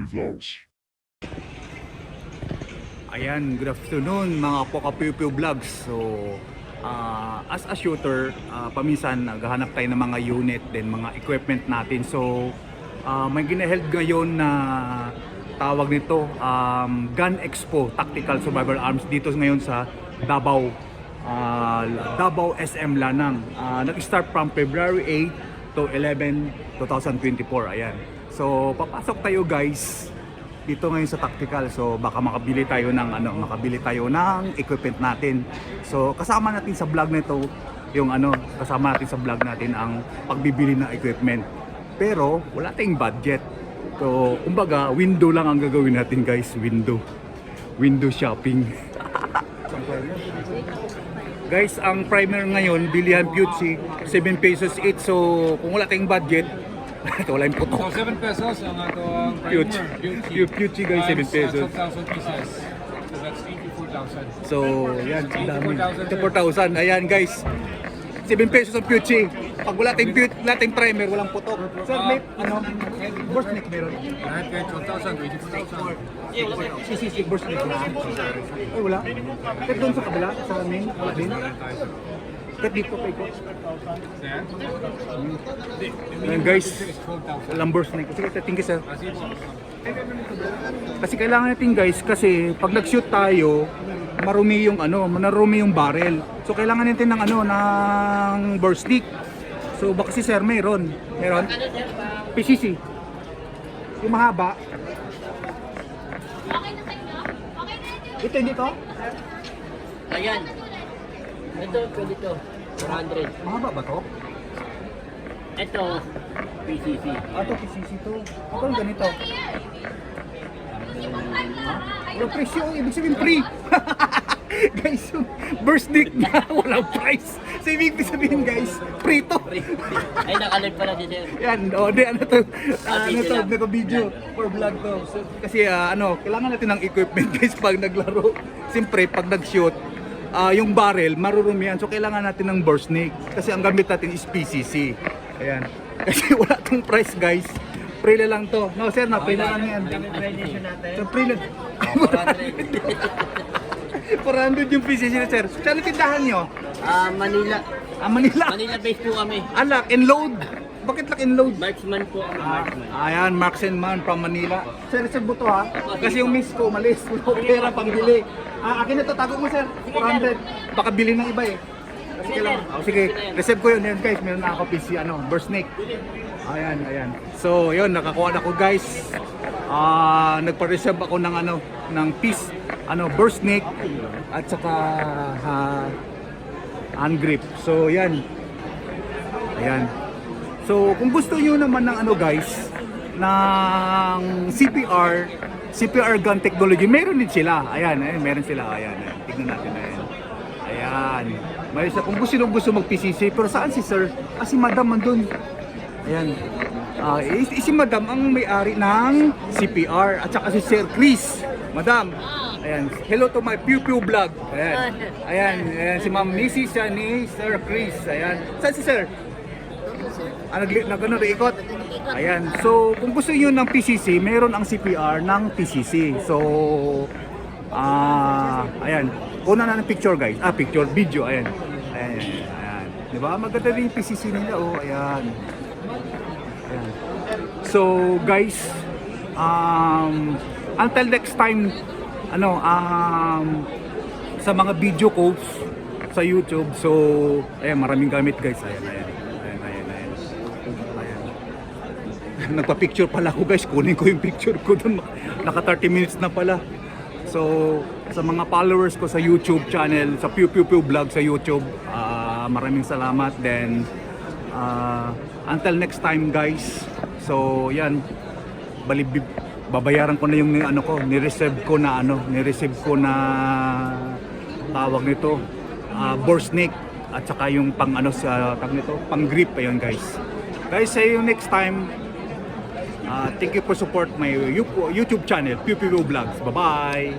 Vlogs. Ayan, good afternoon mga Poka Pew Pew Vlogs. So, as a shooter, paminsan naghahanap tayo ng mga unit din, mga equipment natin. So, may ginaheld ngayon na tawag nito, Gun Expo Tactical Survival Arms dito ngayon sa Davao, Davao SM Lanang. Nag-start from February 8 to 11, 2024. Ayan. So, papasok tayo guys dito ngayon sa tactical. So baka makabili tayo ng equipment natin. So kasama natin sa vlog nito kasama natin sa vlog natin ang pagbibili ng equipment. Pero wala tayong budget. So kumbaga window lang ang gagawin natin guys, window shopping. Guys, ang primer ngayon bilihan Pucci 7 pesos each. So kung wala tayong budget, ito wala yung putok. So 7 pesos ang atong primer. Pucci guys, 7 pesos. 12,000 pieces. So that's 84,000. So yan, dami. 84,000. Ayan guys, 7 pesos ang Pucci. Pag wala tayong primer, walang putok. Sir, may burst neck meron? Lahat kayo 12,000, 24,000. CCC burst neck na. Ay wala. Kahit doon sa kabila, sa main, wala din. Kahit dito kay Coach. Ayan guys, walang burst neck. Sige, thank you sir. Kasi kailangan natin guys, kasi pag nag-shoot tayo, marumi yung barrel. So kailangan natin ng burst stick. So baka si sir meron PCC. Yung mahaba. Ito hindi to? Ayan. Ito, dito. 400. Mahaba ba to? Ito, PCC. Ito PCC to. Ito yung ganito. Yung presyo, ibig sabihin free. Guys, yung burst stick na walang price. So ibig sabihin guys, free to. Ay, nakaload pala dito. Yan, naka-video for vlog to. So, kasi kailangan natin ng equipment guys pag naglaro. Siyempre, pag nag-shoot, yung barrel, marurumihan. So, kailangan natin ng burst snake. Kasi ang gamit natin is PCC. Ayan. Kasi wala tong price guys. Prela lang to. No, sir, prela lang yan. So, prela. 400 yung PCC na sir. Saan ang tindahan nyo? Manila. Manila. Manila base po kami. Lock and load. Bakit lock and load? Marksman po kami. Marksman. Ayan, Marks and Man from Manila. Sir, buto ha. Kasi yung miss ko, malis. Wala pera pambili. Akin na to, tago mo sir. 400. Baka bili ng iba eh. Kasi kailangan. Sige, reserve ko yun. Yan guys, meron na ako PC, burst snake. Ayan. So, yun, nakakuha na ko guys. Nagpa-reserve ako ng piece, burst snake at saka hand grip. So, yan. Ayan. So, kung gusto niyo naman ng guys, ng CPR gun technology, meron din sila. Ayan, meron sila. Ayan. Tignan natin na yan. Ayan. May isa, kung gusto mag-PCC, pero saan si sir? Si madam andun. Ayan. Si madam ang may-ari ng CPR at saka si Sir Chris. Madam. Ayan. Hello to my Pew Pew vlog. Ayan. Ayan. Si Ma'am Missy siya ni Sir Chris. Ayan. Saan si sir? Nag-ikot. Ayan. So, kung gusto niyo ng PCC, meron ang CPR ng PCC. So, ayan. Kuna na ng picture guys. Video. Ayan. Diba? Maganda rin yung PCC nila. Ayan. So, guys, until next time, sa mga video codes sa YouTube. So, ayan, maraming gamit guys. Ayan. Nagpa-picture pala ako guys, kunin ko yung picture ko dun, naka 30 minutes na pala. So sa mga followers ko sa YouTube channel, sa Pew Pew Pew vlog sa YouTube, maraming salamat. Then until next time guys. So yan, babayaran ko na yung ni-reserve ko na tawag nito, burst snake at saka yung pang pang grip. Ayun guys, see you next time. Thank you for support my YouTube channel, Pew Pew Vlogs. Bye-bye!